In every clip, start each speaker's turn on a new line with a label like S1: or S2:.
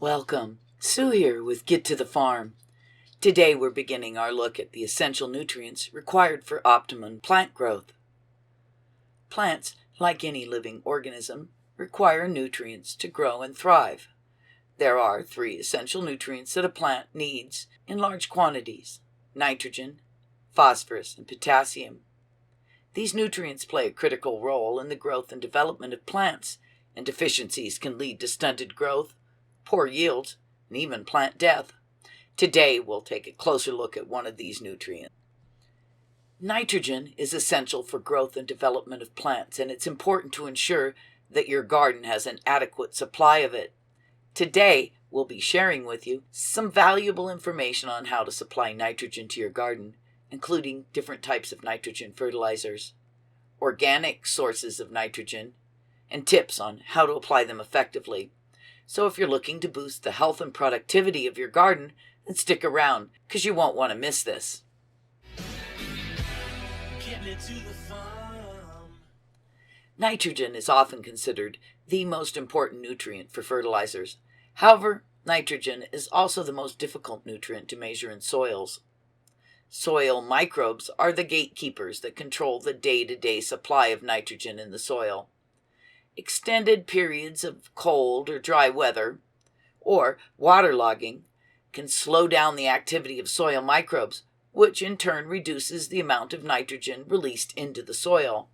S1: Welcome. Sue here with Get to the Farm. Today we're beginning our look at the essential nutrients required for optimum plant growth. Plants, like any living organism, require nutrients to grow and thrive. There are 3 essential nutrients that a plant needs in large quantities: nitrogen, phosphorus, and potassium. These nutrients play a critical role in the growth and development of plants, and deficiencies can lead to stunted growth, poor yields, and even plant death. Today we'll take a closer look at one of these nutrients. Nitrogen is essential for growth and development of plants, and it's important to ensure that your garden has an adequate supply of it. Today we'll be sharing with you some valuable information on how to supply nitrogen to your garden, including different types of nitrogen fertilizers, organic sources of nitrogen, and tips on how to apply them effectively. So if you're looking to boost the health and productivity of your garden, then stick around, because you won't want to miss this. Nitrogen is often considered the most important nutrient for fertilizers. However, nitrogen is also the most difficult nutrient to measure in soils. Soil microbes are the gatekeepers that control the day-to-day supply of nitrogen in the soil. Extended periods of cold or dry weather, or waterlogging, can slow down the activity of soil microbes, which in turn reduces the amount of nitrogen released into the soil.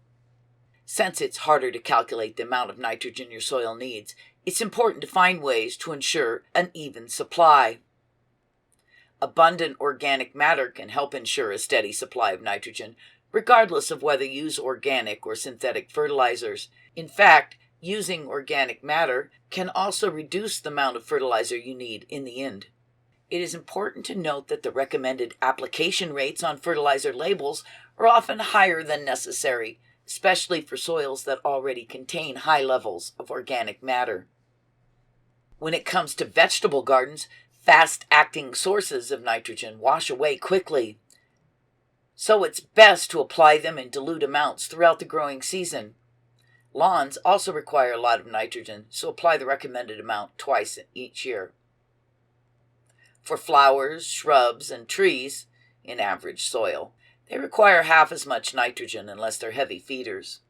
S1: Since it's harder to calculate the amount of nitrogen your soil needs, it's important to find ways to ensure an even supply. Abundant organic matter can help ensure a steady supply of nitrogen, regardless of whether you use organic or synthetic fertilizers. In fact, using organic matter can also reduce the amount of fertilizer you need in the end. It is important to note that the recommended application rates on fertilizer labels are often higher than necessary, especially for soils that already contain high levels of organic matter. When it comes to vegetable gardens, fast-acting sources of nitrogen wash away quickly, so it's best to apply them in dilute amounts throughout the growing season. Lawns also require a lot of nitrogen, so apply the recommended amount twice each year. For flowers, shrubs, and trees in average soil, they require half as much nitrogen unless they're heavy feeders.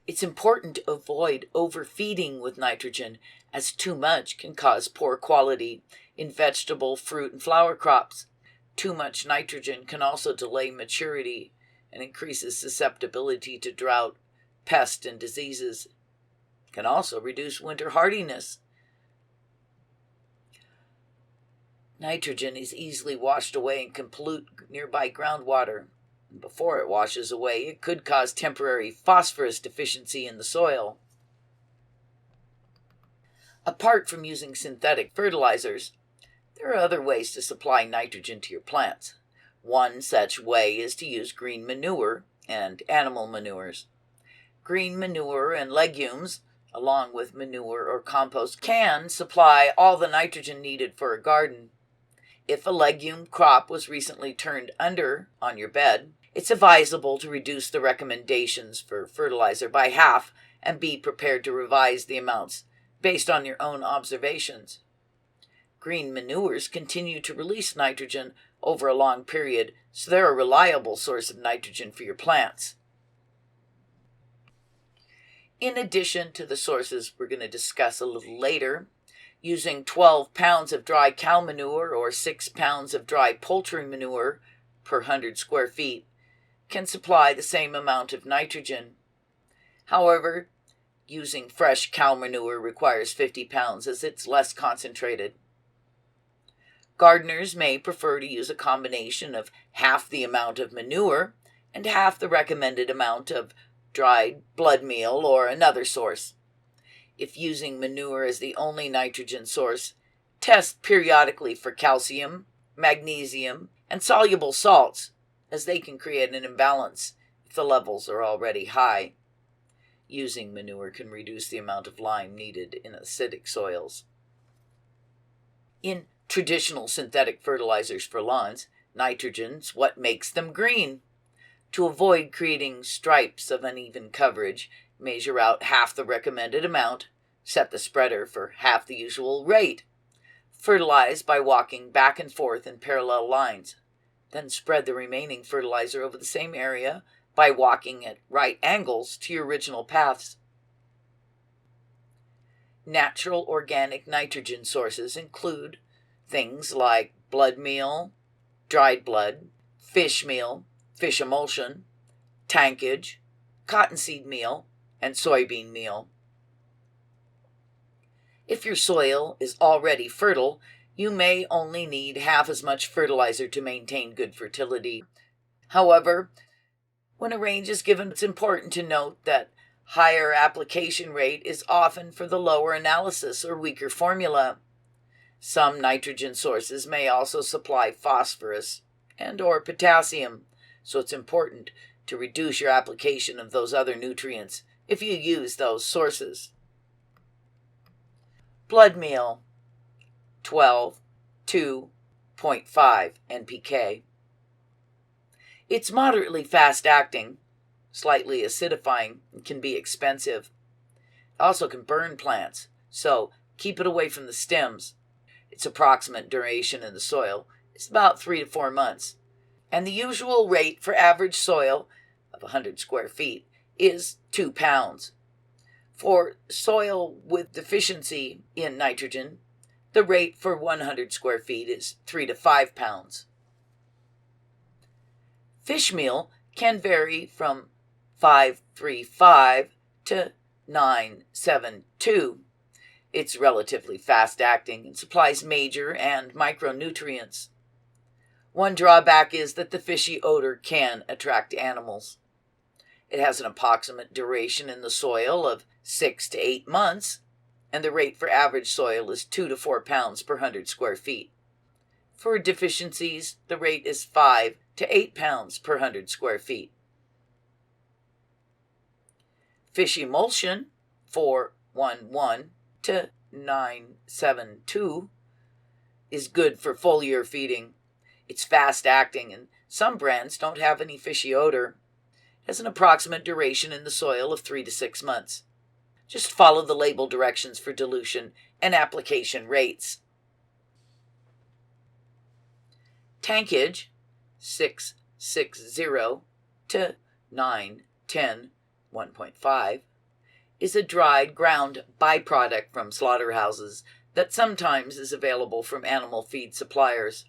S1: It's important to avoid overfeeding with nitrogen, as too much can cause poor quality in vegetable, fruit, and flower crops. Too much nitrogen can also delay maturity and increases susceptibility to drought, pests, and diseases. It can also reduce winter hardiness. Nitrogen is easily washed away and can pollute nearby groundwater. Before it washes away, it could cause temporary phosphorus deficiency in the soil. Apart from using synthetic fertilizers, there are other ways to supply nitrogen to your plants. One such way is to use green manure and animal manures. Green manure and legumes, along with manure or compost, can supply all the nitrogen needed for a garden. If a legume crop was recently turned under on your bed, it's advisable to reduce the recommendations for fertilizer by half and be prepared to revise the amounts based on your own observations. Green manures continue to release nitrogen over a long period, so they're a reliable source of nitrogen for your plants. In addition to the sources we're going to discuss a little later, using 12 pounds of dry cow manure or 6 pounds of dry poultry manure per 100 square feet can supply the same amount of nitrogen. However, using fresh cow manure requires 50 pounds as it's less concentrated. Gardeners may prefer to use a combination of half the amount of manure and half the recommended amount of dried blood meal or another source. If using manure as the only nitrogen source, test periodically for calcium, magnesium, and soluble salts, as they can create an imbalance if the levels are already high. Using manure can reduce the amount of lime needed in acidic soils. In traditional synthetic fertilizers for lawns, nitrogen's what makes them green. To avoid creating stripes of uneven coverage, measure out half the recommended amount, Set the spreader for half the usual rate. Fertilize by walking back and forth in parallel lines. Then spread the remaining fertilizer over the same area by walking at right angles to your original paths. Natural organic nitrogen sources include things like blood meal, dried blood, fish meal, fish emulsion, tankage, cottonseed meal, and soybean meal. If your soil is already fertile, you may only need half as much fertilizer to maintain good fertility. However, when a range is given, it's important to note that higher application rate is often for the lower analysis or weaker formula. Some nitrogen sources may also supply phosphorus and/or potassium, so it's important to reduce your application of those other nutrients if you use those sources. Blood meal, 12.2.5 NPK. It's moderately fast-acting, slightly acidifying, and can be expensive. It also can burn plants, so keep it away from the stems. Its approximate duration in the soil is about 3 to 4 months, and the usual rate for average soil of 100 square feet is 2 pounds. For soil with deficiency in nitrogen, the rate for 100 square feet is 3 to 5 pounds. Fish meal can vary from 5.35 to 9.72. It's relatively fast-acting and supplies major and micronutrients. One drawback is that the fishy odor can attract animals. It has an approximate duration in the soil of 6 to 8 months, and the rate for average soil is 2 to 4 pounds per 100 square feet. For deficiencies, the rate is 5 to 8 pounds per 100 square feet. Fish emulsion, 4.11 to 9.72, is good for foliar feeding. It's fast-acting, and some brands don't have any fishy odor. It has an approximate duration in the soil of 3 to 6 months. Just follow the label directions for dilution and application rates. Tankage, 6.60 to 9.10, 1.5, is a dried ground byproduct from slaughterhouses that sometimes is available from animal feed suppliers.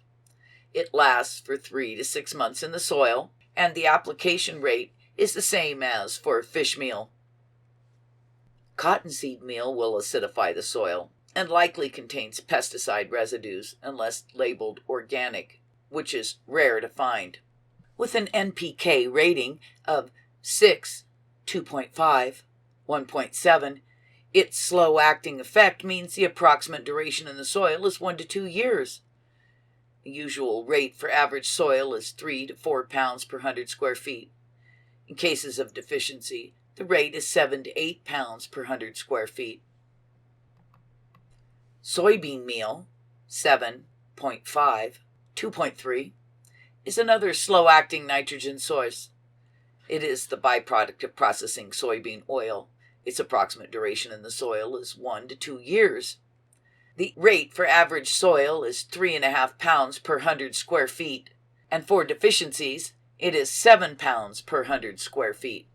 S1: It lasts for 3 to 6 months in the soil, and the application rate is the same as for fish meal. Cottonseed meal will acidify the soil and likely contains pesticide residues unless labeled organic, which is rare to find. With an NPK rating of 6, 2.5, 1.7, its slow-acting effect means the approximate duration in the soil is 1 to 2 years. The usual rate for average soil is 3 to 4 pounds per 100 square feet. In cases of deficiency, the rate is 7 to 8 pounds per 100 square feet. Soybean meal, 7.5, 2.3, is another slow-acting nitrogen source. It is the byproduct of processing soybean oil. Its approximate duration in the soil is 1 to 2 years. The rate for average soil is 3.5 pounds per 100 square feet, and for deficiencies, it is 7 pounds per 100 square feet.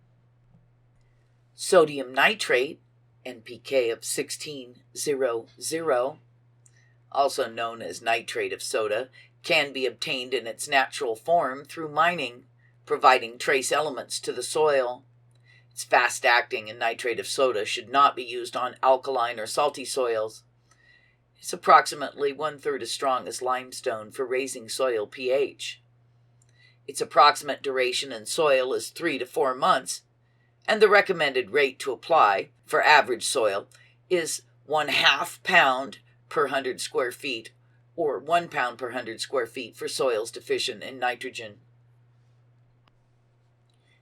S1: Sodium nitrate, NPK of 16.00, also known as nitrate of soda, can be obtained in its natural form through mining, providing trace elements to the soil. It's fast-acting, and nitrate of soda should not be used on alkaline or salty soils. It's approximately 1/3 as strong as limestone for raising soil pH. Its approximate duration in soil is 3 to 4 months, and the recommended rate to apply for average soil is 1/2 pound per 100 square feet, or 1 pound per 100 square feet for soils deficient in nitrogen.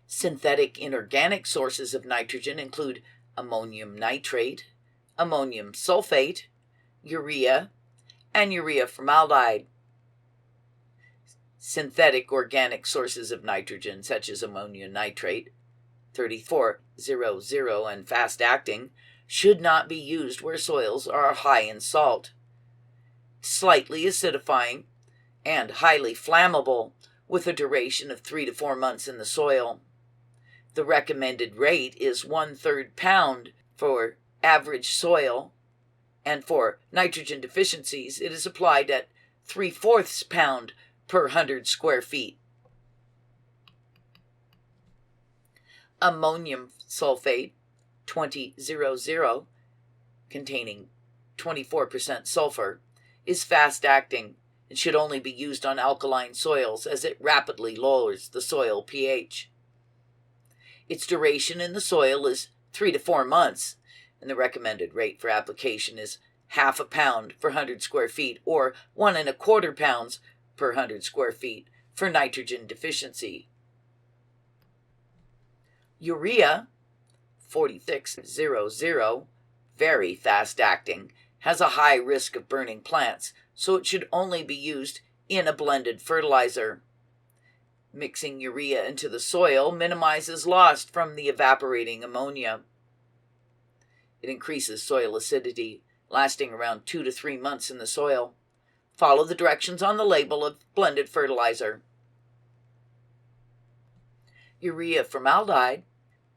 S1: Synthetic inorganic sources of nitrogen include ammonium nitrate, ammonium sulfate, urea, and urea formaldehyde. Synthetic organic sources of nitrogen, such as ammonium nitrate, 34.00 and fast-acting, should not be used where soils are high in salt. Slightly acidifying and highly flammable, with a duration of 3 to 4 months in the soil. The recommended rate is 1/3 pound for average soil, and for nitrogen deficiencies it is applied at 3/4 pound per 100 square feet. Ammonium sulfate 2000, containing 24% sulfur, is fast-acting and should only be used on alkaline soils as it rapidly lowers the soil pH. Its duration in the soil is 3 to 4 months, and the recommended rate for application is 1/2 pound per 100 square feet or 1¼ pounds per 100 square feet for nitrogen deficiency. Urea 4600, very fast-acting, has a high risk of burning plants, so it should only be used in a blended fertilizer. Mixing urea into the soil minimizes loss from the evaporating ammonia. It increases soil acidity, lasting around 2 to 3 months in the soil. Follow the directions on the label of blended fertilizer. Urea formaldehyde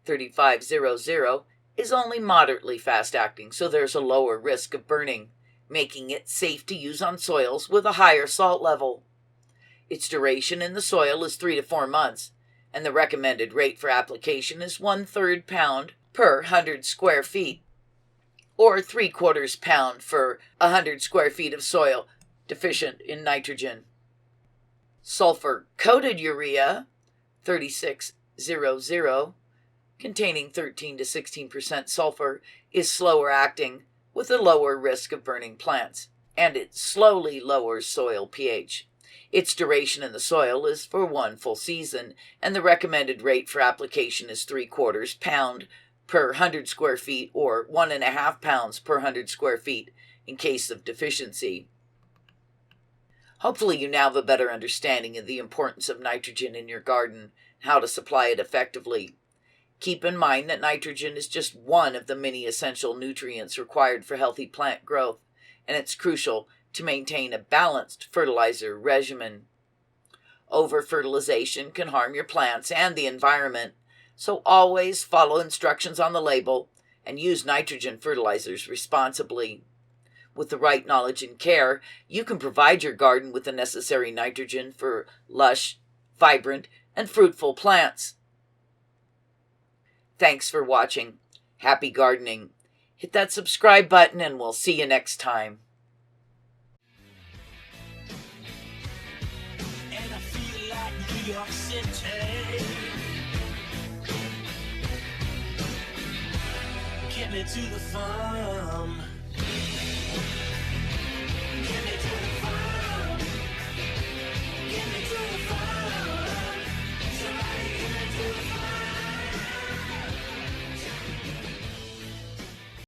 S1: 3500 is only moderately fast-acting, so there's a lower risk of burning, making it safe to use on soils with a higher salt level. Its duration in the soil is 3 to 4 months, and the recommended rate for application is 1/3 pound per 100 square feet, or 3/4 pound for 100 square feet of soil deficient in nitrogen. Sulfur-coated urea 3600, containing 13 to 16% sulfur, is slower acting with a lower risk of burning plants, and it slowly lowers soil pH. Its duration in the soil is for 1 full season, and the recommended rate for application is 3/4 pound per 100 square feet or 1½ pounds per 100 square feet in case of deficiency. Hopefully you now have a better understanding of the importance of nitrogen in your garden and how to supply it effectively. Keep in mind that nitrogen is just one of the many essential nutrients required for healthy plant growth, and it's crucial to maintain a balanced fertilizer regimen. Over-fertilization can harm your plants and the environment, so always follow instructions on the label and use nitrogen fertilizers responsibly. With the right knowledge and care, you can provide your garden with the necessary nitrogen for lush, vibrant, and fruitful plants. Thanks for watching. Happy gardening. Hit that subscribe button and we'll see you next time.
S2: And I feel like New York City. Get me to the farm.